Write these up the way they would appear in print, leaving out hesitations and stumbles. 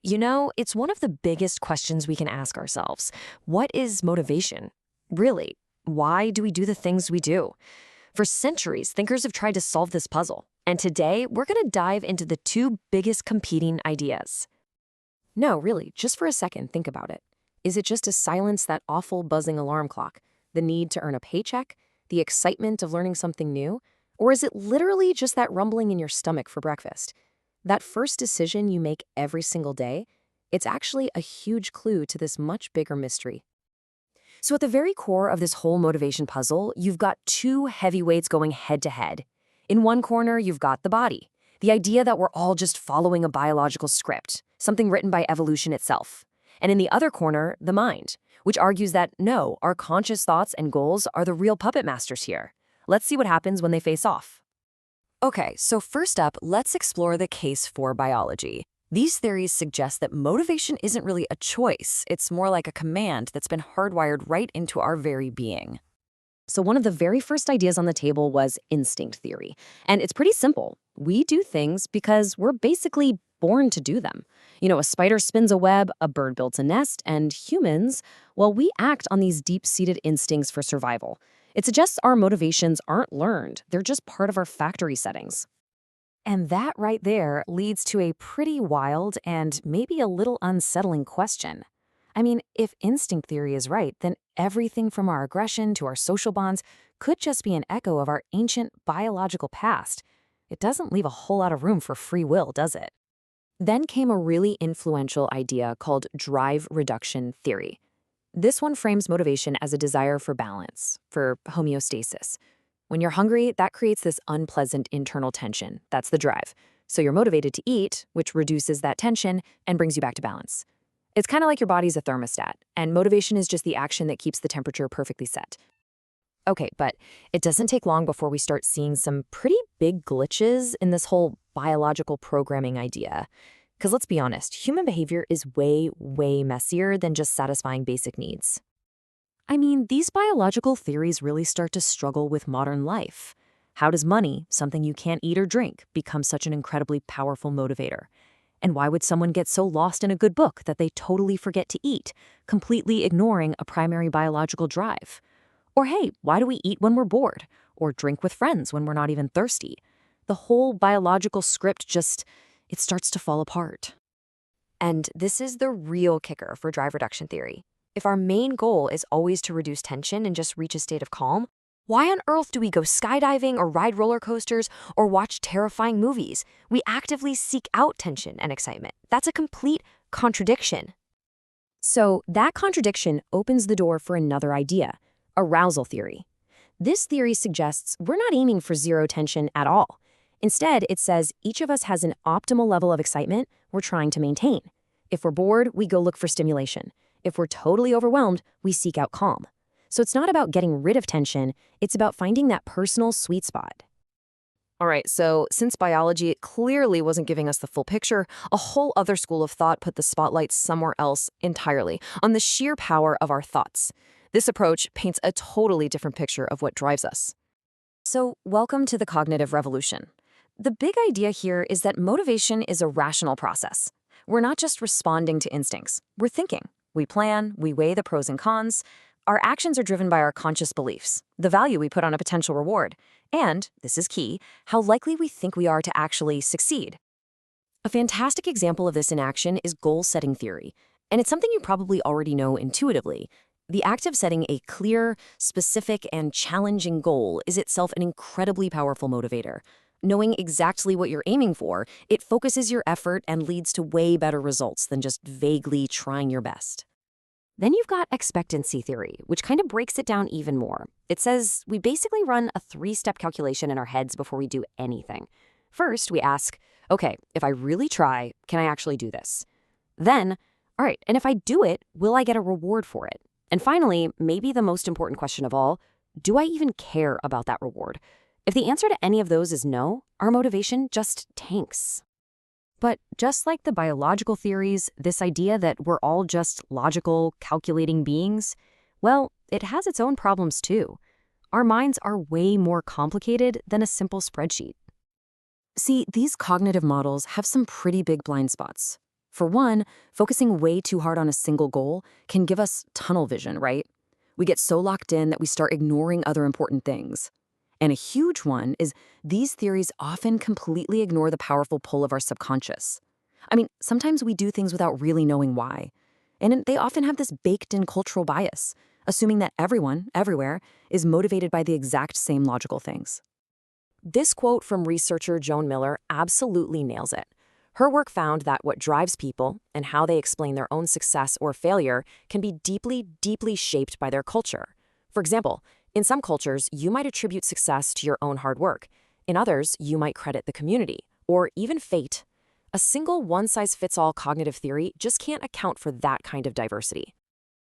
It's one of the biggest questions we can ask ourselves. What is motivation? Really, why do we do the things we do? For centuries, thinkers have tried to solve this puzzle. And today, we're going to dive into the two biggest competing ideas. No, really, just for a second, think about it. Is it just to silence that awful buzzing alarm clock, the need to earn a paycheck, the excitement of learning something new? Or is it literally just that rumbling in your stomach for breakfast? That first decision you make every single day, it's actually a huge clue to this much bigger mystery. So at the very core of this whole motivation puzzle, you've got two heavyweights going head-to-head. In one corner, you've got the body, the idea that we're all just following a biological script, something written by evolution itself. And in the other corner, the mind, which argues that no, our conscious thoughts and goals are the real puppet masters here. Let's see what happens when they face off. Okay, so first up, let's explore the case for biology. These theories suggest that motivation isn't really a choice. It's more like a command that's been hardwired right into our very being. So one of the very first ideas on the table was instinct theory. And it's pretty simple. We do things because we're basically born to do them. A spider spins a web, a bird builds a nest, and humans, well, we act on these deep-seated instincts for survival. It suggests our motivations aren't learned. They're just part of our factory settings. And that right there leads to a pretty wild and maybe a little unsettling question. I mean, if instinct theory is right, then everything from our aggression to our social bonds could just be an echo of our ancient biological past. It doesn't leave a whole lot of room for free will, does it? Then came a really influential idea called drive reduction theory. This one frames motivation as a desire for balance, for homeostasis. When you're hungry, that creates this unpleasant internal tension. That's the drive. So you're motivated to eat, which reduces that tension and brings you back to balance. It's kind of like your body's a thermostat, and motivation is just the action that keeps the temperature perfectly set. Okay, but it doesn't take long before we start seeing some pretty big glitches in this whole biological programming idea. Because let's be honest, human behavior is way, way messier than just satisfying basic needs. I mean, these biological theories really start to struggle with modern life. How does money, something you can't eat or drink, become such an incredibly powerful motivator? And why would someone get so lost in a good book that they totally forget to eat, completely ignoring a primary biological drive? Or hey, why do we eat when we're bored? Or drink with friends when we're not even thirsty? The whole biological script it starts to fall apart. And this is the real kicker for drive reduction theory. If our main goal is always to reduce tension and just reach a state of calm, why on earth do we go skydiving or ride roller coasters or watch terrifying movies? We actively seek out tension and excitement. That's a complete contradiction. So that contradiction opens the door for another idea, arousal theory. This theory suggests we're not aiming for zero tension at all. Instead, it says each of us has an optimal level of excitement we're trying to maintain. If we're bored, we go look for stimulation. If we're totally overwhelmed, we seek out calm. So it's not about getting rid of tension, it's about finding that personal sweet spot. All right, so since biology clearly wasn't giving us the full picture, a whole other school of thought put the spotlight somewhere else entirely, on the sheer power of our thoughts. This approach paints a totally different picture of what drives us. So welcome to the cognitive revolution. The big idea here is that motivation is a rational process. We're not just responding to instincts, we're thinking. We plan, we weigh the pros and cons. Our actions are driven by our conscious beliefs, the value we put on a potential reward, and, this is key, how likely we think we are to actually succeed. A fantastic example of this in action is goal-setting theory, and it's something you probably already know intuitively. The act of setting a clear, specific, and challenging goal is itself an incredibly powerful motivator. Knowing exactly what you're aiming for, it focuses your effort and leads to way better results than just vaguely trying your best. Then you've got expectancy theory, which kind of breaks it down even more. It says we basically run a 3-step calculation in our heads before we do anything. First, we ask, okay, if I really try, can I actually do this? Then, all right, and if I do it, will I get a reward for it? And finally, maybe the most important question of all, do I even care about that reward? If the answer to any of those is no, our motivation just tanks. But just like the biological theories, this idea that we're all just logical, calculating beings, well, it has its own problems too. Our minds are way more complicated than a simple spreadsheet. See, these cognitive models have some pretty big blind spots. For one, focusing way too hard on a single goal can give us tunnel vision, right? We get so locked in that we start ignoring other important things. And a huge one is these theories often completely ignore the powerful pull of our subconscious. I mean, sometimes we do things without really knowing why. And they often have this baked-in cultural bias, assuming that everyone, everywhere, is motivated by the exact same logical things. This quote from researcher Joan Miller absolutely nails it. Her work found that what drives people and how they explain their own success or failure can be deeply, deeply shaped by their culture. For example, in some cultures, you might attribute success to your own hard work. In others, you might credit the community, or even fate. A single one-size-fits-all cognitive theory just can't account for that kind of diversity.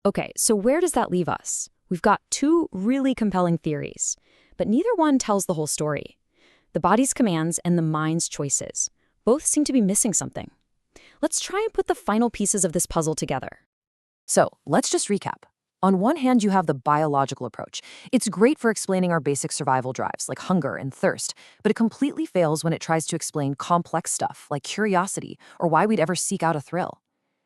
Okay, so where does that leave us? We've got two really compelling theories, but neither one tells the whole story. The body's commands and the mind's choices. Both seem to be missing something. Let's try and put the final pieces of this puzzle together. So, let's just recap. On one hand, you have the biological approach. It's great for explaining our basic survival drives, like hunger and thirst, but it completely fails when it tries to explain complex stuff, like curiosity, or why we'd ever seek out a thrill.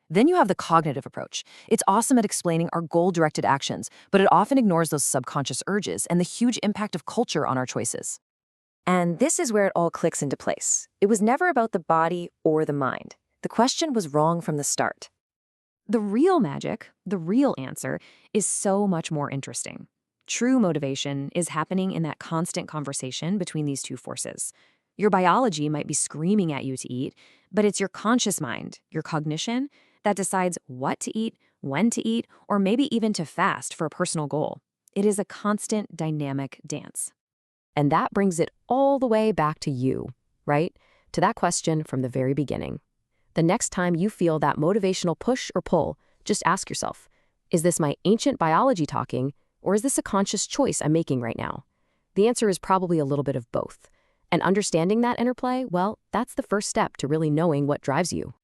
Then you have the cognitive approach. It's awesome at explaining our goal-directed actions, but it often ignores those subconscious urges and the huge impact of culture on our choices. And this is where it all clicks into place. It was never about the body or the mind. The question was wrong from the start. The real magic, the real answer, is so much more interesting. True motivation is happening in that constant conversation between these two forces. Your biology might be screaming at you to eat, but it's your conscious mind, your cognition, that decides what to eat, when to eat, or maybe even to fast for a personal goal. It is a constant, dynamic dance. And that brings it all the way back to you, right? To that question from the very beginning. The next time you feel that motivational push or pull, just ask yourself, is this my ancient biology talking, or is this a conscious choice I'm making right now? The answer is probably a little bit of both. And understanding that interplay, well, that's the first step to really knowing what drives you.